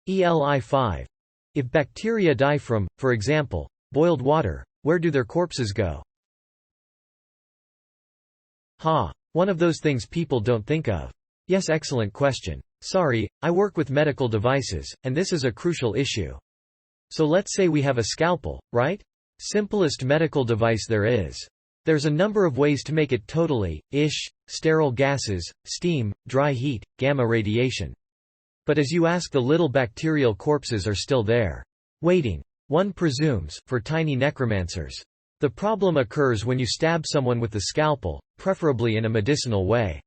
ELI5. If bacteria die from, for example, boiled water, where do their corpses go? One of those things people don't think of. Yes, excellent question. Sorry, I work with medical devices, and this is a crucial issue. So let's say we have a scalpel, right? Simplest medical device there is. There's a number of ways to make it totally sterile: gases, steam, dry heat, gamma radiation. But as you ask, the little bacterial corpses are still there. Waiting. One presumes, for tiny necromancers. The problem occurs when you stab someone with the scalpel, preferably in a medicinal way.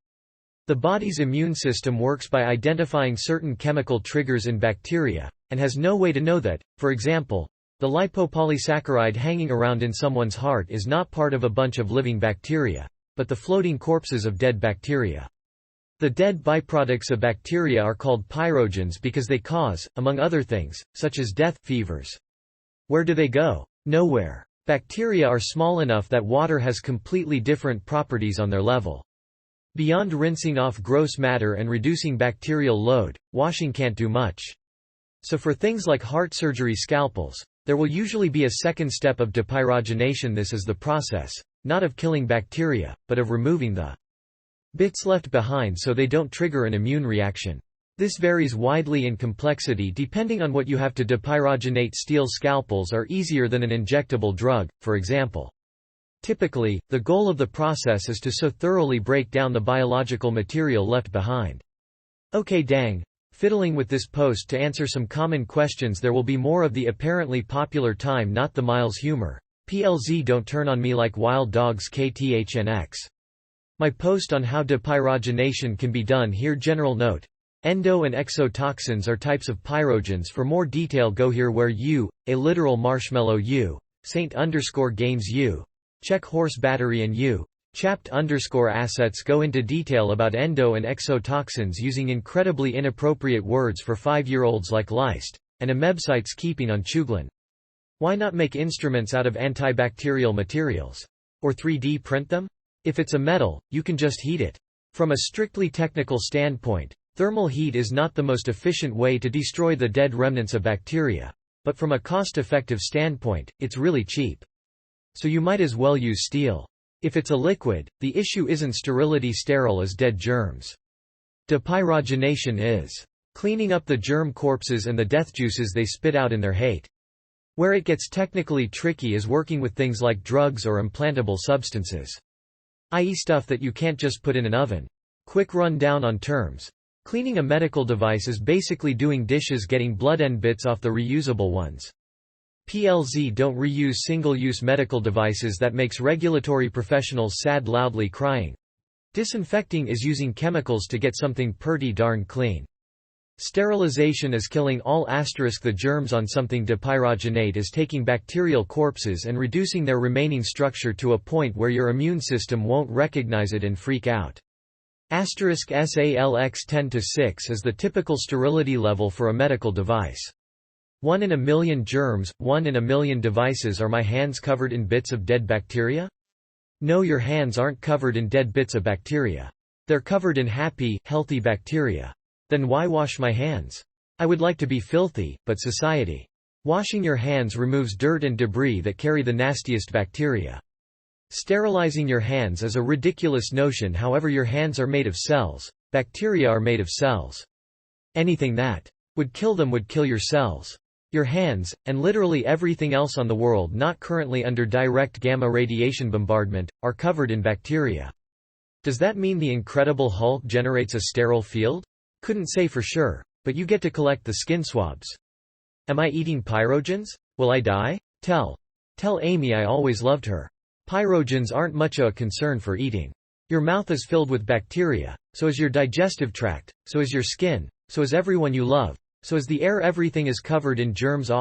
The body's immune system works by identifying certain chemical triggers in bacteria, and has no way to know that, for example, the lipopolysaccharide hanging around in someone's heart is not part of a bunch of living bacteria, but the floating corpses of dead bacteria. The dead byproducts of bacteria are called pyrogens because they cause, among other things, such as death, fevers. Where do they go? Nowhere. Bacteria are small enough that water has completely different properties on their level. Beyond rinsing off gross matter and reducing bacterial load, washing can't do much. So for things like heart surgery scalpels, there will usually be a second step of depyrogenation. This is the process, not of killing bacteria, but of removing the bits left behind so they don't trigger an immune reaction. This varies widely in complexity depending on what you have to depyrogenate. Steel scalpels are easier than an injectable drug, for example. Typically, the goal of the process is to so thoroughly break down the biological material left behind. Okay, dang. Fiddling with this post to answer some common questions. There will be more of the apparently popular time, not the Miles humor. PLZ, don't turn on me like wild dogs. KTHNX. My post on how depyrogenation can be done here. General note: endo and exotoxins are types of pyrogens. For more detail, go here. Where you, a literal marshmallow, you, Saint_Gaines, you, check horse battery, and you, chapped_assets go into detail about endo and exotoxins using incredibly inappropriate words for 5-year-olds like Leist, and amebsites keeping on Chuglin. Why not make instruments out of antibacterial materials? Or 3D print them? If it's a metal, you can just heat it. From a strictly technical standpoint, thermal heat is not the most efficient way to destroy the dead remnants of bacteria. But from a cost-effective standpoint, it's really cheap. So you might as well use steel. If it's a liquid, the issue isn't sterility. Sterile as dead germs. Depyrogenation is cleaning up the germ corpses and the death juices they spit out in their hate. Where it gets technically tricky is working with things like drugs or implantable substances, i.e. stuff that you can't just put in an oven. Quick rundown on terms. Cleaning a medical device is basically doing dishes, getting blood and bits off the reusable ones. PLZ, don't reuse single-use medical devices. That makes regulatory professionals sad, loudly crying. Disinfecting is using chemicals to get something pretty darn clean. Sterilization is killing all the germs on something. Depyrogenate is taking bacterial corpses and reducing their remaining structure to a point where your immune system won't recognize it and freak out. *SALX 10⁶ is the typical sterility level for a medical device. 1 in a million germs, 1 in a million devices. Are my hands covered in bits of dead bacteria? No, your hands aren't covered in dead bits of bacteria. They're covered in happy, healthy bacteria. Then why wash my hands? I would like to be filthy, but society. Washing your hands removes dirt and debris that carry the nastiest bacteria. Sterilizing your hands is a ridiculous notion. However, your hands are made of cells. Bacteria are made of cells. Anything that would kill them would kill your cells. Your hands, and literally everything else on the world not currently under direct gamma radiation bombardment, are covered in bacteria. Does that mean the Incredible Hulk generates a sterile field? Couldn't say for sure, but you get to collect the skin swabs. Am I eating pyrogens? Will I die? Tell Amy I always loved her. Pyrogens aren't much of a concern for eating. Your mouth is filled with bacteria, so is your digestive tract, so is your skin, so is everyone you love, so is the air. Everything is covered in germs.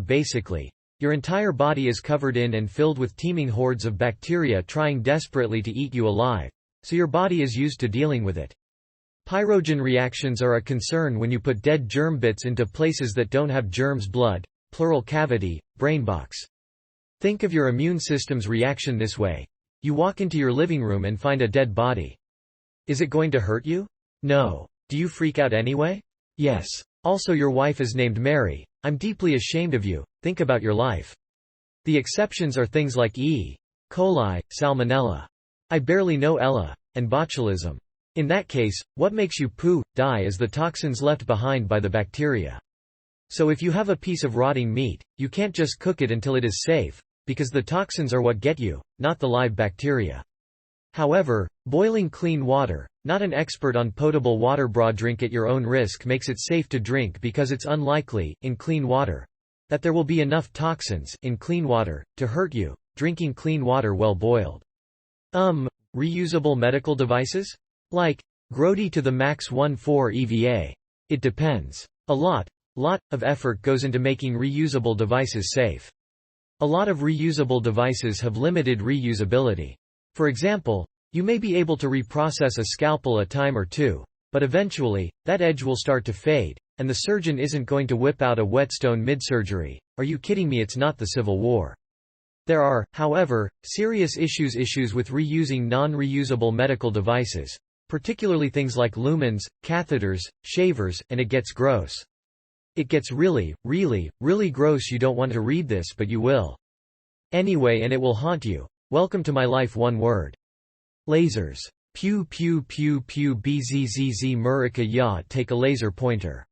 Basically, your entire body is covered in and filled with teeming hordes of bacteria trying desperately to eat you alive, so your body is used to dealing with it. Pyrogen reactions are a concern when you put dead germ bits into places that don't have germs. Blood, pleural cavity, brainbox. Think of your immune system's reaction this way. You walk into your living room and find a dead body. Is it going to hurt you? No. Do you freak out anyway? Yes. Also your wife is named Mary. I'm deeply ashamed of you, think about your life. The exceptions are things like E. coli, salmonella. I barely know Ella, and botulism. In that case, what makes you die is the toxins left behind by the bacteria. So if you have a piece of rotting meat, you can't just cook it until it is safe, because the toxins are what get you, not the live bacteria. However, boiling clean water, not an expert on potable water, drink at your own risk, makes it safe to drink because it's unlikely, in clean water, that there will be enough toxins in clean water to hurt you. Drinking clean water well boiled. Reusable medical devices? Like, Grody to the max 1.4 EVA. It depends. A lot of effort goes into making reusable devices safe. A lot of reusable devices have limited reusability. For example, you may be able to reprocess a scalpel a time or two, but eventually, that edge will start to fade, and the surgeon isn't going to whip out a whetstone mid-surgery. Are you kidding me? It's not the Civil War. There are, however, serious issues with reusing non-reusable medical devices, particularly things like lumens, catheters, shavers, and it gets gross. It gets really gross. You don't want to read this, but you will. Anyway, and it will haunt you. Welcome to my life. One word. Lasers. Pew pew pew pew bzzz Murica ya. Take a laser pointer.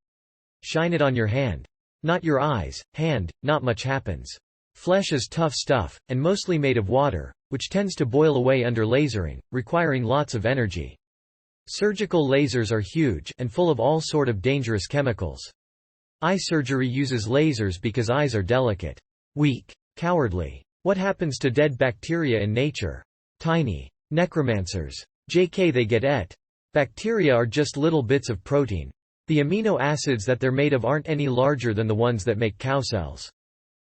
Shine it on your hand. Not your eyes, hand, not much happens. Flesh is tough stuff, and mostly made of water, which tends to boil away under lasering, requiring lots of energy. Surgical lasers are huge and full of all sort of dangerous chemicals. Eye surgery uses lasers because eyes are delicate, weak, cowardly. What happens to dead bacteria in nature? Tiny. Necromancers. JK, they get et. Bacteria are just little bits of protein. The amino acids that they're made of aren't any larger than the ones that make cow cells.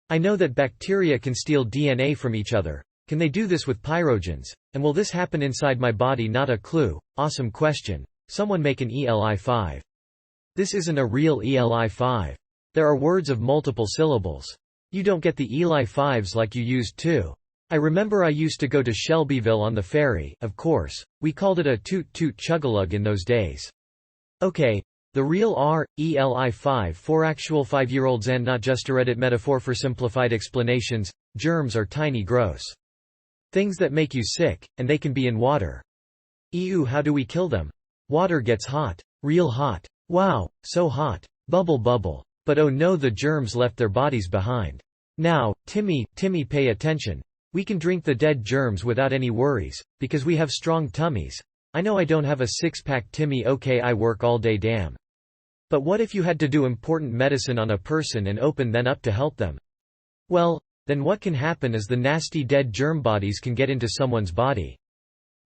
I know that bacteria can steal DNA from each other. Can they do this with pyrogens? And will this happen inside my body? Not a clue. Awesome question. Someone make an ELI5. This isn't a real ELI5. There are words of multiple syllables. You don't get the ELI5s like you used to. I remember I used to go to Shelbyville on the ferry, of course. We called it a toot-toot chug-a-lug in those days. Okay. The real ELI5 for actual 5-year-olds and not just a Reddit metaphor for simplified explanations. Germs are tiny gross things that make you sick, and they can be in water. Ew, how do we kill them? Water gets hot. Real hot. Wow, so hot. Bubble bubble. But oh no, the germs left their bodies behind. Now, Timmy, pay attention. We can drink the dead germs without any worries, because we have strong tummies. I know I don't have a six-pack, Timmy, okay, I work all day, damn. But what if you had to do important medicine on a person and open them up to help them? Well, then what can happen is the nasty dead germ bodies can get into someone's body.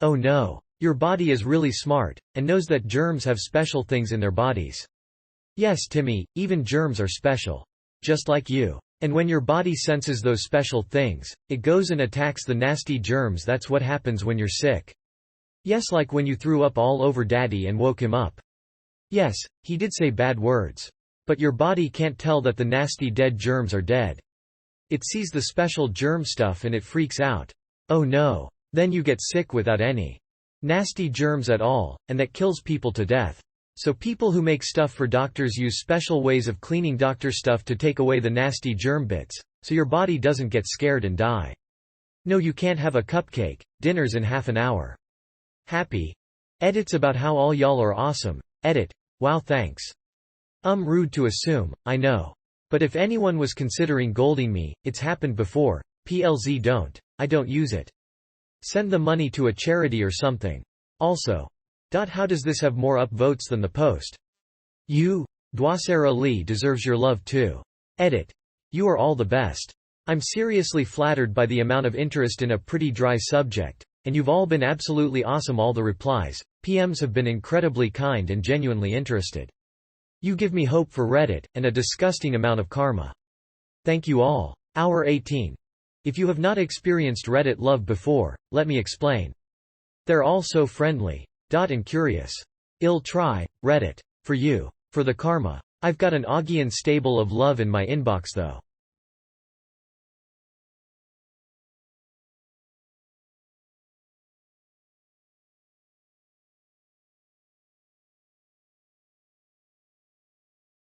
Oh no. Your body is really smart, and knows that germs have special things in their bodies. Yes, Timmy, even germs are special. Just like you. And when your body senses those special things, it goes and attacks the nasty germs. That's what happens when you're sick. Yes, like when you threw up all over Daddy and woke him up. Yes, he did say bad words. But your body can't tell that the nasty dead germs are dead. It sees the special germ stuff and it freaks out. Oh no. Then you get sick without any nasty germs at all, and that kills people to death. So people who make stuff for doctors use special ways of cleaning doctor stuff to take away the nasty germ bits, so your body doesn't get scared and die. No, you can't have a cupcake. Dinner's in half an hour. Happy? Edits about how all y'all are awesome. Edit. Wow, thanks. Rude to assume, I know. But if anyone was considering golding me, it's happened before. PLZ don't. I don't use it. Send the money to a charity or something. Also. How does this have more upvotes than the post? You, Dwasera Lee, deserves your love too. Edit. You are all the best. I'm seriously flattered by the amount of interest in a pretty dry subject, and you've all been absolutely awesome. All the replies, PMs have been incredibly kind and genuinely interested. You give me hope for Reddit, and a disgusting amount of karma. Thank you all. Hour 18. If you have not experienced Reddit love before, let me explain. They're all so friendly. And curious. I'll try, Reddit. For you. For the karma. I've got an Augean stable of love in my inbox though.